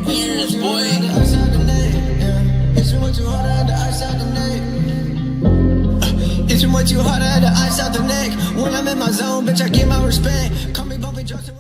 ears, boy. It's what you harder at the ice out the neck. It's what you harder at the ice out the neck. When I'm in my zone, bitch, I get my respect. Call me bumping drugs.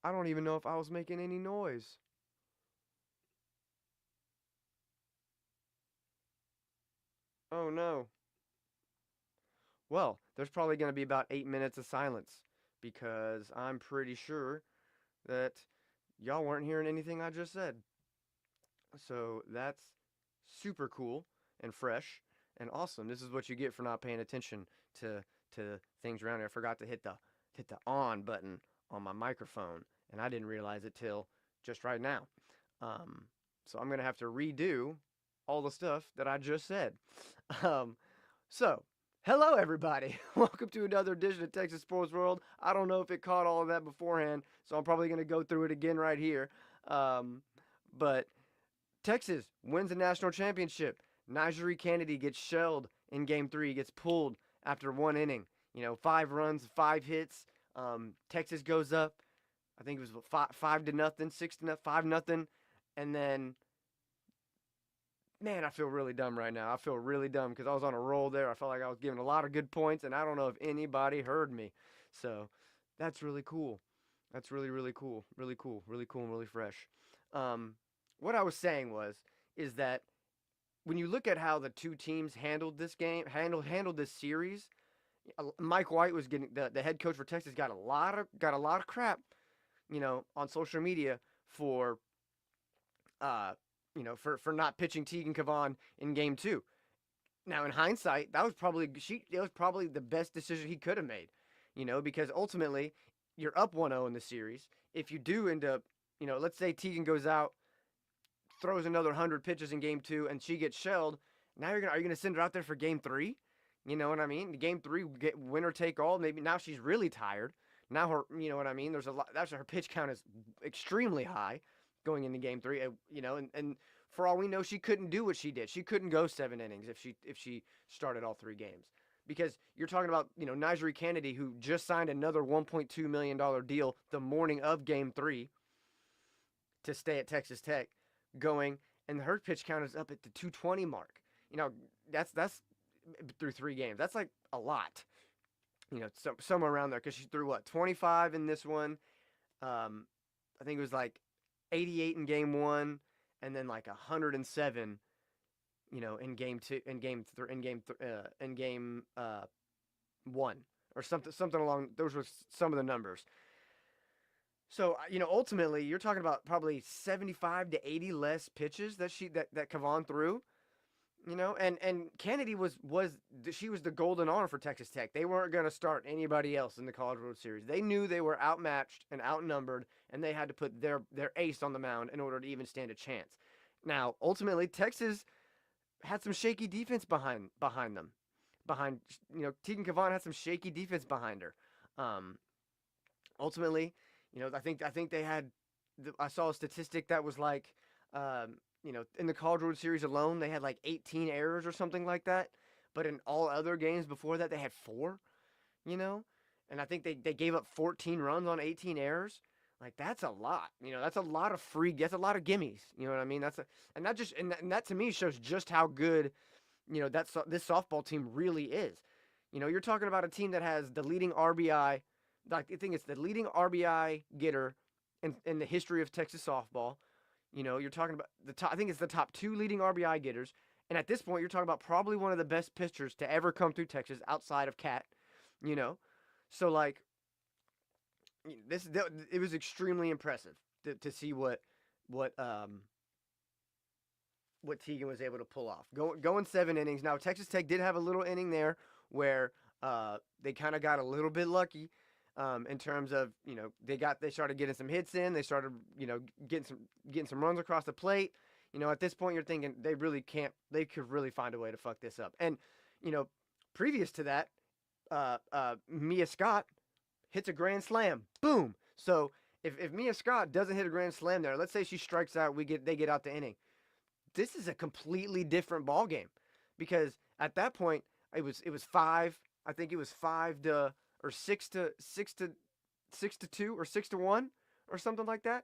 I don't even know if I was making any noise. Oh no. Well, there's probably going to be about 8 minutes of silence because I'm pretty sure that y'all weren't hearing anything I just said. So that's super cool and fresh and awesome. This is what you get for not paying attention to to things around here. I forgot to hit the on button on my microphone, and I didn't realize it till just right now. Um, so I'm gonna have to redo all the stuff that I just said. Um, so hello everybody. Welcome to another edition of Texas Sports World. I don't know if it caught all of that beforehand, so I'm probably gonna go through it again right here. Um, but Texas wins the national championship. Najee Kennedy gets shelled in game three, gets pulled after one inning. 5 runs, 5 hits. Texas goes up. I think it was 5-0, 6-0, 5-0. And then, man, I feel really dumb right now. I feel really dumb because I was on a roll there. I felt like I was giving a lot of good points, and I don't know if anybody heard me. So that's really cool. That's really, really cool. Really cool. Really cool and really fresh. Um, what I was saying is that when you look at how the two teams handled this game, handled this series, Mike White was getting the head coach for Texas got a lot of crap, on social media for uh for not pitching Tegan Kavan in game two. Now in hindsight, that was probably the best decision he could have made, because ultimately you're up 1-0 in the series. If you do end up, let's say Tegan goes out, throws another 100 pitches in game two, and she gets shelled. Now are you gonna send her out there for game three? You know what I mean? Game three, get winner take all. Maybe now she's really tired. Now you know what I mean. There's a lot. That's her pitch count is extremely high going into game three. And for all we know, she couldn't do what she did. She couldn't go 7 innings if she started all 3 games. Because you're talking about, Najee Kennedy, who just signed another $1.2 million deal the morning of game three to stay at Texas Tech, going, and her pitch count is up at the 220 mark. That's through 3 games. That's like a lot. Somewhere around there because she threw what 25 in this one. I think it was like 88 in game one, and then like 107. In game two, in game three, in game one, or something along. Those were some of the numbers. So ultimately, you're talking about probably 75 to 80 less pitches that Kavan threw. And Kennedy was she was the golden arm for Texas Tech. They weren't going to start anybody else in the College World Series. They knew they were outmatched and outnumbered, and they had to put their ace on the mound in order to even stand a chance. Now, ultimately, Texas had some shaky defense behind them. Tegan Kavan had some shaky defense behind her. Ultimately, I think they had. I saw a statistic that was like, in the College World Series alone, they had like 18 errors or something like that. But in all other games before that, they had 4. And I think they gave up 14 runs on 18 errors. Like that's a lot. That's a lot of that's a lot of gimmies. You know what I mean? And that to me shows just how good, this softball team really is. You're talking about a team that has the leading RBI. Like I think it's the leading RBI getter in the history of Texas softball. You're talking about the top. I think it's the top 2 leading RBI getters, and at this point, you're talking about probably one of the best pitchers to ever come through Texas outside of Cat. So like it was extremely impressive to see what Tegan was able to pull off. Going 7 innings. Now Texas Tech did have a little inning there where they kind of got a little bit lucky. In terms of they started getting some hits in, they started getting some runs across the plate. At this point you're thinking they could really find a way to fuck this up. And previous to that, Mia Scott hits a grand slam, boom. So if Mia Scott doesn't hit a grand slam there, let's say she strikes out, they get out the inning. This is a completely different ball game because at that point it was 5. I think it was 5 to or 6-2 or 6-1 or something like that.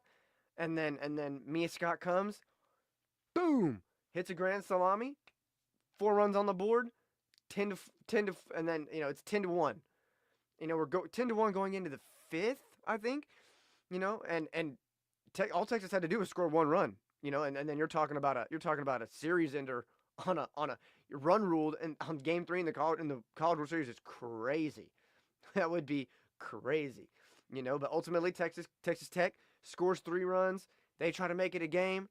And then Mia Scott comes, boom, hits a grand salami, 4 runs on the board, 10 to, and then it's 10-1. We're 10-1 going into the 5th, I think. and all Texas had to do was score one run, and then you're talking about a series ender on a run ruled and on game three in the College World Series is crazy. That would be crazy, But ultimately, Texas Tech scores 3 runs. They try to make it a game,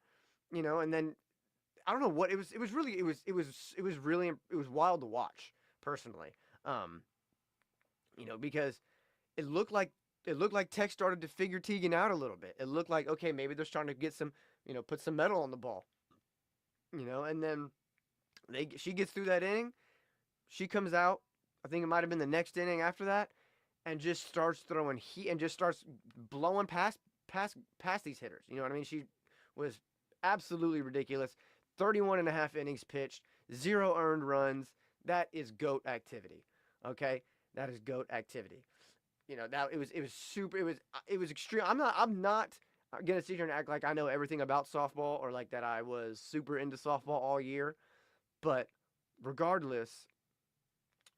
and then I don't know what it was. It was really it was wild to watch personally, um, because it looked like it looked like Tech started to figure Teagan out a little bit. It looked like okay, maybe they're starting to get some, put some metal on the ball, and then she gets through that inning. She comes out. I think it might have been the next inning after that, and just starts throwing heat and just starts blowing past these hitters. You know what I mean? She was absolutely ridiculous. 31 and a half innings pitched, 0 earned runs. That is GOAT activity. Okay? That is GOAT activity. That it was super it was extreme. I'm not gonna sit here and act like I know everything about softball or like that I was super into softball all year. But regardless,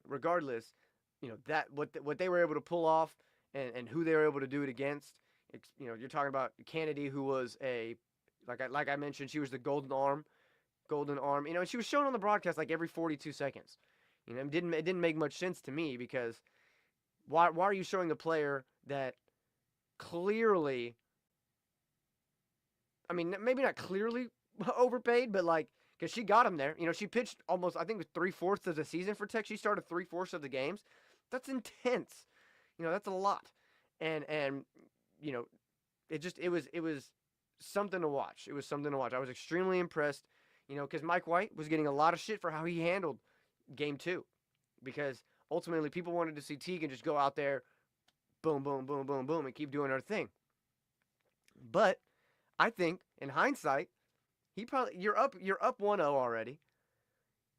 regardless, that what they were able to pull off and who they were able to do it against. You're talking about Kennedy, who was a like I mentioned, she was the golden arm. And she was shown on the broadcast like every 42 seconds. It didn't make much sense to me because why are you showing a player that clearly, I mean, maybe not clearly overpaid, but like, because she got him there. She pitched almost, I think it was 3/4 of the season for Tech. She started 3/4 of the games. That's intense. That's a lot. And it was something to watch. It was something to watch. I was extremely impressed, because Mike White was getting a lot of shit for how he handled game two. Because ultimately people wanted to see Teagan just go out there, boom, boom, boom, boom, boom, and keep doing her thing. But I think in hindsight, you're up 1-0 already.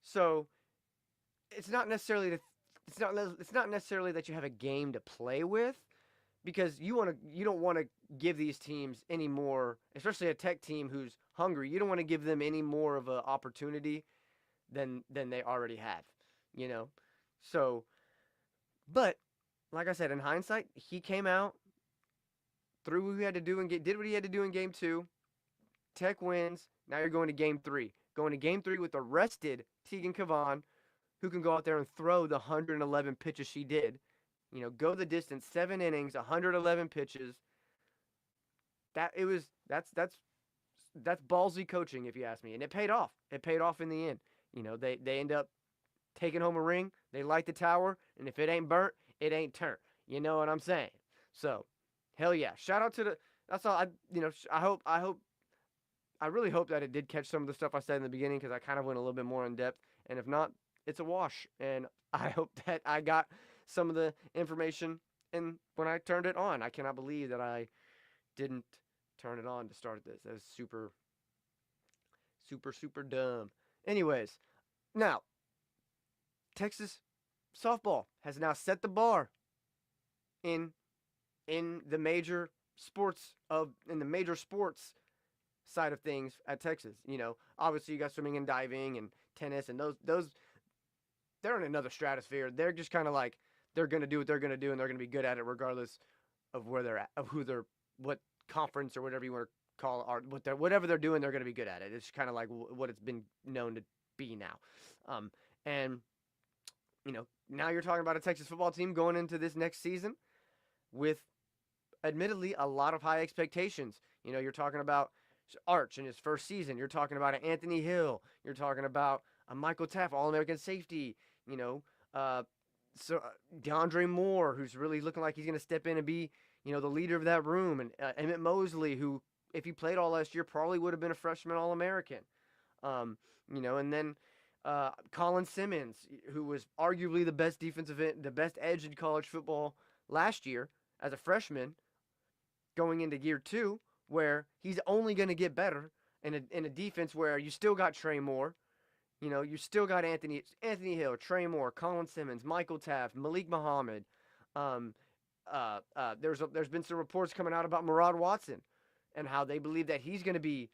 So it's not necessarily that you have a game to play with, because you don't want to give these teams any more, especially a Tech team who's hungry. You don't want to give them any more of an opportunity than they already have, So, but like I said, in hindsight, he came out, threw what he had to do and did what he had to do in game two. Tech wins. Now you're going to game three. Going to game three with the rested Teagan Kavan, who can go out there and throw the 111 pitches she did. Go the distance, 7 innings, 111 pitches. That's ballsy coaching, if you ask me, and it paid off. It paid off in the end. They end up taking home a ring. They light the tower, and if it ain't burnt, it ain't turned. You know what I'm saying? So, hell yeah! Shout out to the. That's all. I really hope that it did catch some of the stuff I said in the beginning, because I kind of went a little bit more in depth. And if not, it's a wash. And I hope that I got some of the information in when I turned it on. I cannot believe that I didn't turn it on to start this. That was super, super, super dumb. Anyways, now Texas softball has now set the bar in the major sports side of things at Texas. Obviously you got swimming and diving and tennis, and those they're in another stratosphere. They're just kind of like, they're going to do what they're going to do, and they're going to be good at it regardless of where they're at, of what conference or whatever you want to call it, whatever they're doing, they're going to be good at it. It's kind of like what it's been known to be now. And now you're talking about a Texas football team going into this next season with admittedly a lot of high expectations. You're talking about Arch in his first season. You're talking about an Anthony Hill. You're talking about a Michael Taft, All-American safety. DeAndre Moore, who's really looking like he's going to step in and be, the leader of that room. And Emmett Mosley, who, if he played all last year, probably would have been a freshman All-American. And then Colin Simmons, who was arguably the best edge in college football last year as a freshman, going into year two, where he's only going to get better in a defense where you still got Trey Moore. You still got Anthony Hill, Trey Moore, Colin Simmons, Michael Taft, Malik Muhammad. There's been some reports coming out about Murad Watson and how they believe that he's going to be,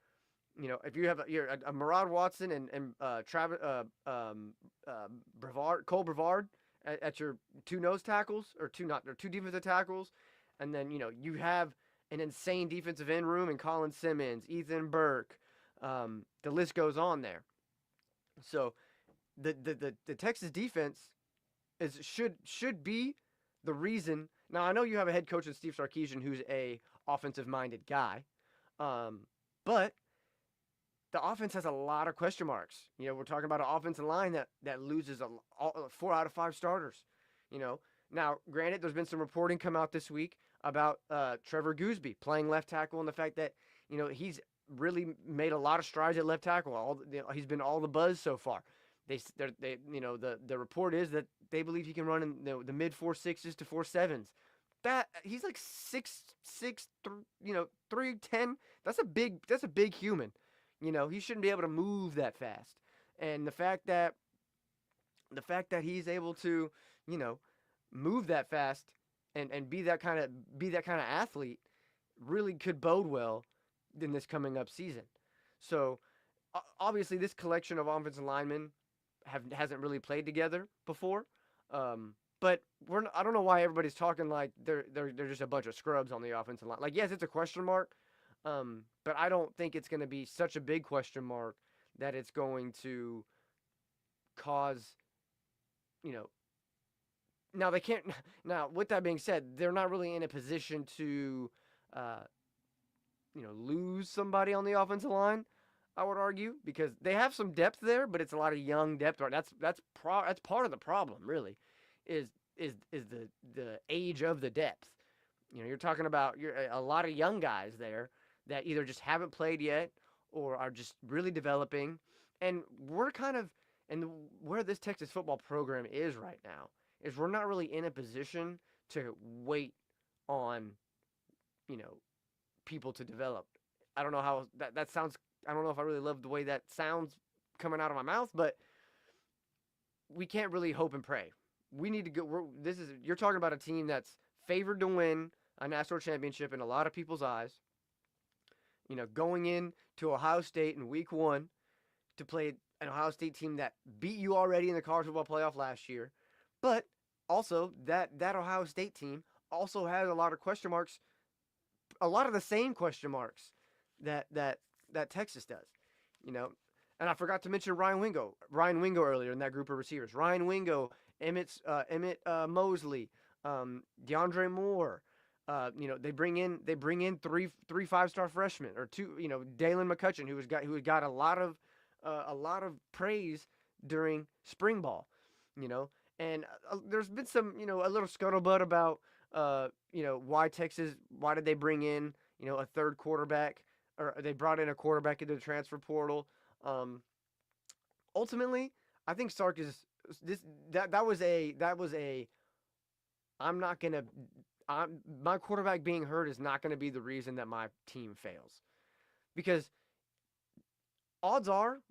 if you have a Murad Watson and Travis Brevard, Cole Brevard at your two nose tackles or two defensive tackles, and then you have an insane defensive end room and Colin Simmons, Ethan Burke. The list goes on there. So the Texas defense should be the reason. Now I know you have a head coach in Steve Sarkisian who's a offensive minded guy, but the offense has a lot of question marks. We're talking about an offensive line that loses 4 out of 5 starters. Now granted, there's been some reporting come out this week about Trevor Gooseby playing left tackle and the fact that he's really made a lot of strides at left tackle. He's been all the buzz so far. The report is that they believe he can run in the mid 4.6s to 4.7s. That he's like 6'6", 310. That's a big human. He shouldn't be able to move that fast. And the fact that he's able to, move that fast and be that kind of athlete really could bode well in this coming up season. So obviously this collection of offensive linemen hasn't really played together before. But I don't know why everybody's talking like they're just a bunch of scrubs on the offensive line. Like, yes, it's a question mark, but I don't think it's going to be such a big question mark that it's going to cause, Now they can't. Now, with that being said, they're not really in a position to, lose somebody on the offensive line. I would argue because they have some depth there, but it's a lot of young depth. That's part of the problem, really, is the age of the depth. You're talking about a lot of young guys there that either just haven't played yet or are just really developing, and where this Texas football program is right now is we're not really in a position to wait on, people to develop. I don't know how that sounds. I don't know if I really love the way that sounds coming out of my mouth, but we can't really hope and pray. We need to go. You're talking about a team that's favored to win a national championship in a lot of people's eyes. Going in to Ohio State in week 1 to play an Ohio State team that beat you already in the college football playoff last year, but also that Ohio State team also has a lot of question marks, a lot of the same question marks that Texas does, And I forgot to mention Ryan Wingo earlier in that group of receivers. Ryan Wingo, Emmett Mosley, DeAndre Moore. They bring in three 5-star freshmen or two. Dalen McCutcheon, who got a lot of praise during spring ball. And there's been some a little scuttlebutt about why did they bring in a third quarterback, or they brought in a quarterback into the transfer portal. Ultimately, I think Sark is that was a my quarterback being hurt is not going to be the reason that my team fails, because odds are,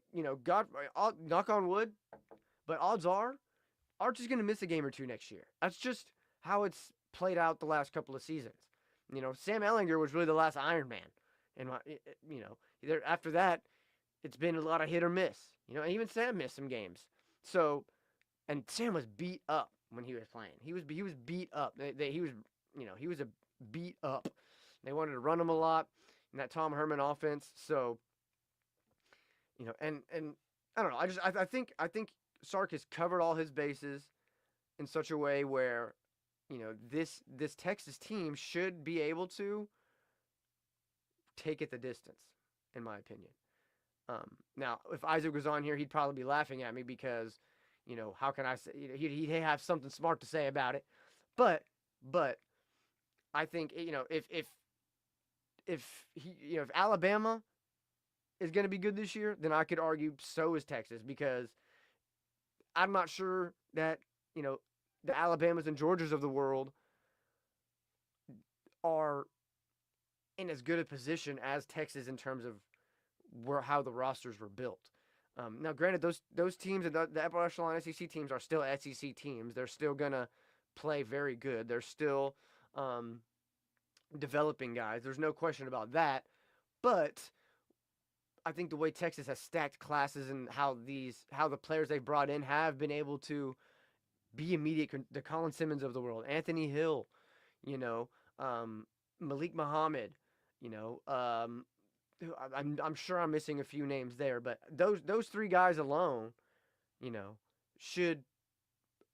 God, knock on wood, but odds are Arch is going to miss a game or two next year. That's just how it's played out the last couple of seasons. Sam Ehlinger was really the last Iron Man. And, after that, it's been a lot of hit or miss. Even Sam missed some games. So, and Sam was beat up when he was playing. He was beat up. He was a beat up. They wanted to run him a lot in that Tom Herman offense. So, and I don't know. I think Sark has covered all his bases in such a way where, this Texas team should be able to take it the distance, in my opinion. Now, if Isaac was on here, he'd probably be laughing at me because, how can I say, he'd have something smart to say about it. But I think, if Alabama is going to be good this year, then I could argue so is Texas, because I'm not sure that, the Alabamas and Georgias of the world are in as good a position as Texas in terms of how the rosters were built. Now, granted, those teams and the upper echelon SEC teams are still SEC teams. They're still going to play very good. They're still developing guys. There's no question about that. But I think the way Texas has stacked classes and how the players they've brought in have been able to be immediate, the Colin Simmons of the world, Anthony Hill, Malik Muhammad, you know, I'm sure I'm missing a few names there, but those three guys alone, you know, should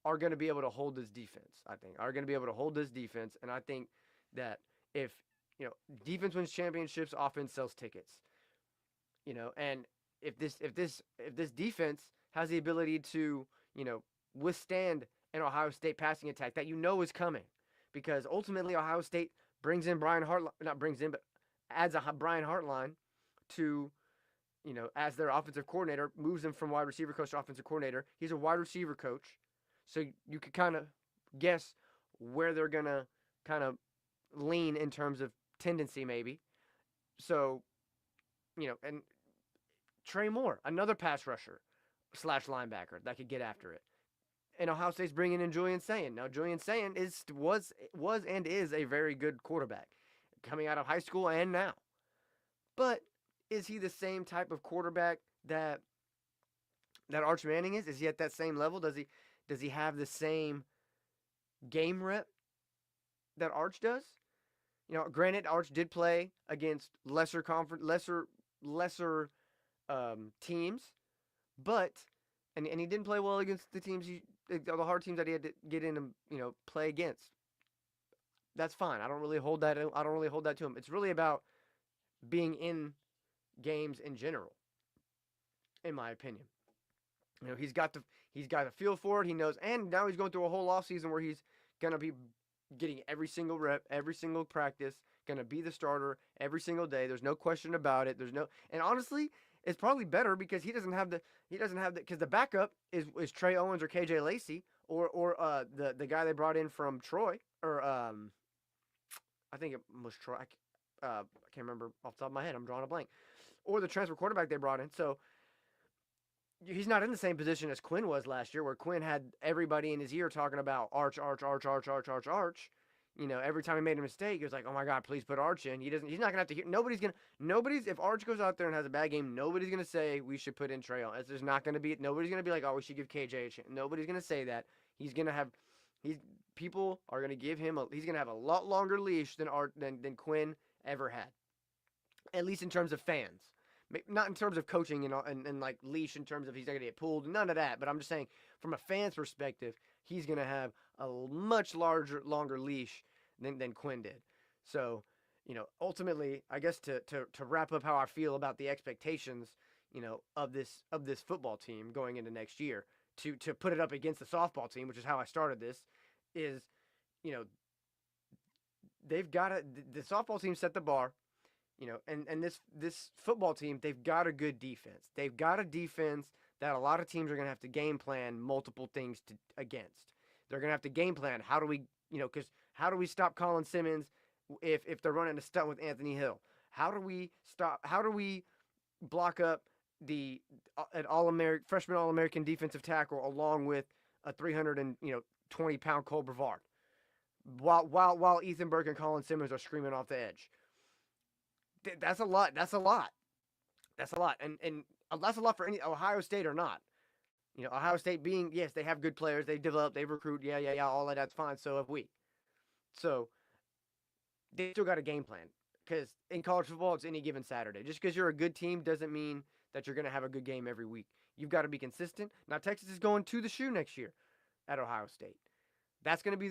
are going to be able to hold this defense. I think are going to be able to hold this defense, and I think that if you know defense wins championships, offense sells tickets. You know, and if this defense has the ability to withstand an Ohio State passing attack that is coming, because ultimately Ohio State brings in Brian Hartline, not brings in, but adds a Brian Hartline to as their offensive coordinator, moves him from wide receiver coach to offensive coordinator. He's a wide receiver coach, so you could kind of guess where they're gonna kind of lean in terms of tendency, maybe. So and Trey Moore, another pass rusher slash linebacker that could get after it. And Ohio State's bringing in Julian Sayin. Now, Julian Sayin was and is a very good quarterback coming out of high school and now. But is he the same type of quarterback that Arch Manning is? Is he at that same level? Does he have the same game rep that Arch does? Granted, Arch did play against lesser teams, but and he didn't play well against the hard teams that he had to get in and play against. That's fine. I don't really hold that to him. It's really about being in games in general, in my opinion. He's got a feel for it. He knows, and now he's going through a whole off season where he's gonna be getting every single rep, every single practice, gonna be the starter every single day. There's no question about it. And honestly, it's probably better because he doesn't have because the backup is Trey Owens or KJ Lacey or the guy they brought in from Troy or I think it was Troy. I can't remember off the top of my head. I'm drawing a blank. Or the transfer quarterback they brought in. So he's not in the same position as Quinn was last year, where Quinn had everybody in his ear talking about Arch. Every time he made a mistake, he was like, "Oh my God, please put Arch in." He's not gonna have to hear. If Arch goes out there and has a bad game, nobody's gonna say we should put in Trey on. There's not gonna be. Nobody's gonna be like, "Oh, we should give KJ a chance." Nobody's gonna say that. People are gonna give him he's gonna have a lot longer leash than Quinn ever had. At least in terms of fans. Not in terms of coaching and like leash in terms of he's not going to get pulled. None of that. But I'm just saying from a fan's perspective, he's going to have a much longer leash than Quinn did. So, ultimately, I guess to wrap up how I feel about the expectations, of this football team going into next year, to put it up against the softball team, which is how I started this, is, they've got to, the softball team set the bar. And this football team, they've got a good defense. They've got a defense that a lot of teams are going to have to game plan multiple things against. They're going to have to game plan. How do we stop Colin Simmons if they're running a stunt with Anthony Hill? How do we block up an freshman All-American defensive tackle along with a 320-pound Cole Brevard? While Ethan Burke and Colin Simmons are screaming off the edge. That's a lot. And that's a lot for any Ohio State or not. Ohio State being, yes, they have good players. They develop, they recruit. Yeah. All of that's fine. So have we. So they still got a game plan because in college football, it's any given Saturday. Just because you're a good team doesn't mean that you're going to have a good game every week. You've got to be consistent. Now, Texas is going to the shoe next year at Ohio State. That's going to be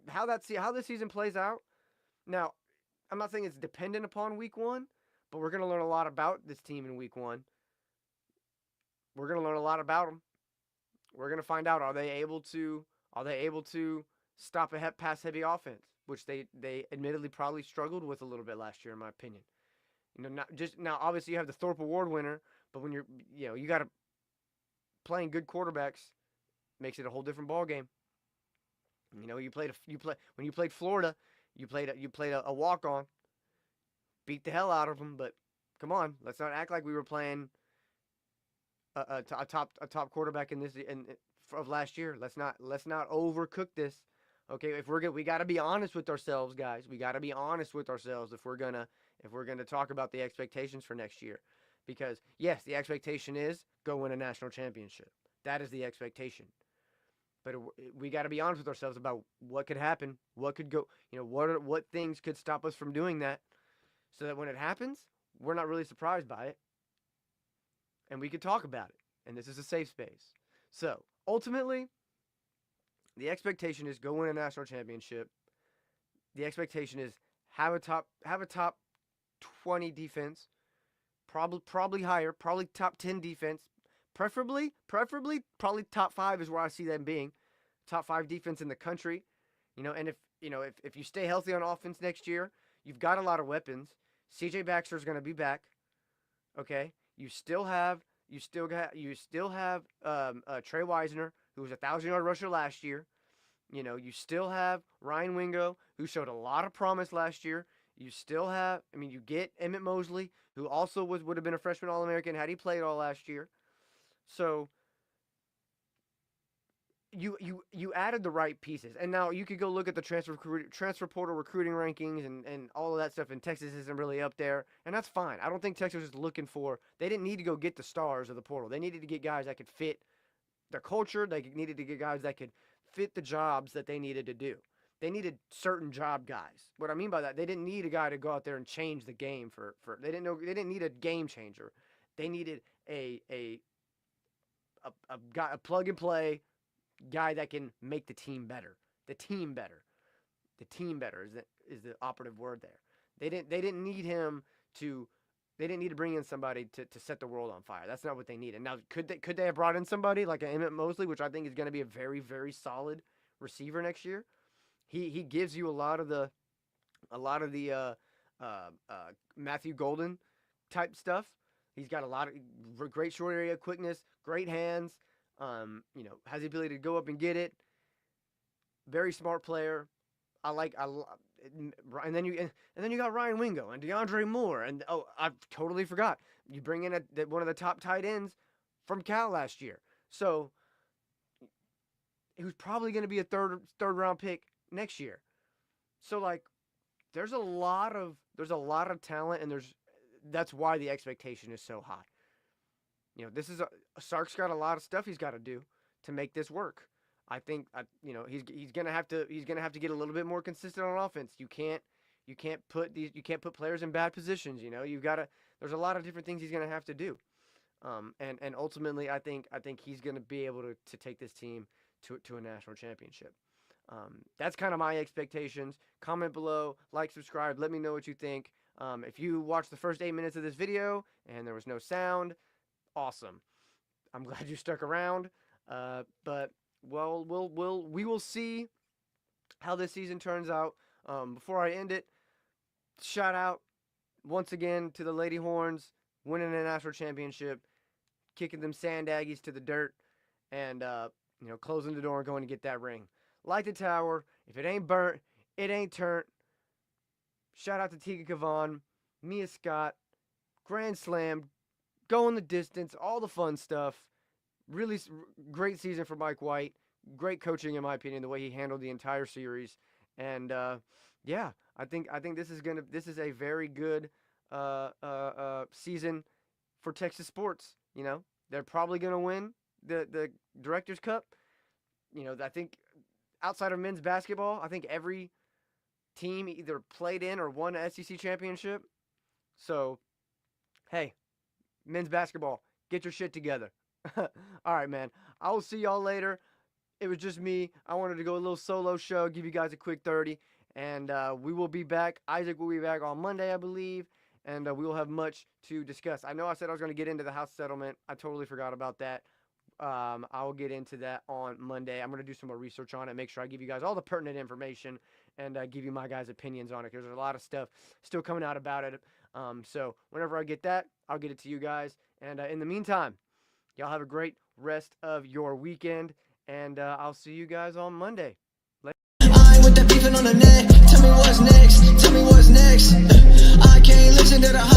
how this season plays out. Now, I'm not saying it's dependent upon week one, but we're going to learn a lot about this team in week one. We're going to learn a lot about them. We're going to find out, are they able to stop a pass heavy offense, which they admittedly probably struggled with a little bit last year, in my opinion. Not just now, obviously you have the Thorpe Award winner, but when you got to playing good quarterbacks makes it a whole different ball game. When you played Florida, you played a walk-on, beat the hell out of them. But come on, let's not act like we were playing a top quarterback of last year. Let's not overcook this. Okay, if we're good, we got to be honest with ourselves, guys. We got to be honest with ourselves if we're gonna talk about the expectations for next year. Because yes, the expectation is go win a national championship. That is the expectation. But we got to be honest with ourselves about what could happen, what could go, what things could stop us from doing that, so that when it happens, we're not really surprised by it, and we could talk about it. And this is a safe space. So ultimately, the expectation is go win a national championship. The expectation is have a top 20 defense, probably higher, probably top 10 defense. Preferably, probably top 5 is where I see them being. Top 5 defense in the country. And if you stay healthy on offense next year, you've got a lot of weapons. CJ Baxter is going to be back. Okay? You still have Trey Wisner, who was a 1,000-yard rusher last year. You still have Ryan Wingo, who showed a lot of promise last year. You still have, you get Emmett Mosley, who also would have been a freshman All-American had he played all last year. So you added the right pieces. And now you could go look at the transfer portal recruiting rankings and all of that stuff, and Texas isn't really up there, and that's fine. I don't think Texas is looking for – they didn't need to go get the stars of the portal. They needed to get guys that could fit their culture. They needed to get guys that could fit the jobs that they needed to do. They needed certain job guys. What I mean by that, they didn't need a guy to go out there and change the game for they didn't need a game changer. They needed a guy, a plug and play guy that can make the team better. The team better is the operative word there. They didn't need him to. They didn't need to bring in somebody to set the world on fire. That's not what they needed. Now, could they have brought in somebody like an Emmett Mosley, which I think is going to be a very, very solid receiver next year? He gives you a lot of the Matthew Golden type stuff. He's got a lot of great short area quickness, great hands. Has the ability to go up and get it. Very smart player. And then you got Ryan Wingo and DeAndre Moore, and I totally forgot. You bring in one of the top tight ends from Cal last year, so he was probably going to be a third round pick next year. So there's a lot of talent, and that's why the expectation is so high. Sark's got a lot of stuff he's got to do to make this work. I think he's gonna have to get a little bit more consistent on offense. You can't put players in bad positions. There's a lot of different things he's gonna have to do. And ultimately, I think he's gonna be able to take this team to a national championship. That's kind of my expectations. Comment below, like, subscribe. Let me know what you think. If you watched the first 8 minutes of this video and there was no sound, awesome. I'm glad you stuck around. But we will see how this season turns out. Before I end it, shout out once again to the Lady Horns winning a national championship, kicking them Sand Aggies to the dirt, and closing the door and going to get that ring. Like the tower, if it ain't burnt, it ain't turnt. Shout out to Tika Kavan, Mia Scott, Grand Slam, going the distance, all the fun stuff. Really great season for Mike White. Great coaching, in my opinion, the way he handled the entire series. And yeah, I think this is a very good season for Texas sports. They're probably gonna win the Directors Cup. I think outside of men's basketball, I think every team either played in or won an SEC championship. So, hey, men's basketball, get your shit together. All right, man. I will see y'all later. It was just me. I wanted to go a little solo show, give you guys a quick 30. And we will be back. Isaac will be back on Monday, I believe. And we will have much to discuss. I know I said I was going to get into the house settlement. I totally forgot about that. I will get into that on Monday. I'm going to do some more research on it, make sure I give you guys all the pertinent information, and give you my guys' opinions on it, because there's a lot of stuff still coming out about it. So whenever I get that, I'll get it to you guys. And in the meantime, y'all have a great rest of your weekend, and I'll see you guys on Monday. I ain't with that beefing on the net. Tell me what's next. I can't listen to the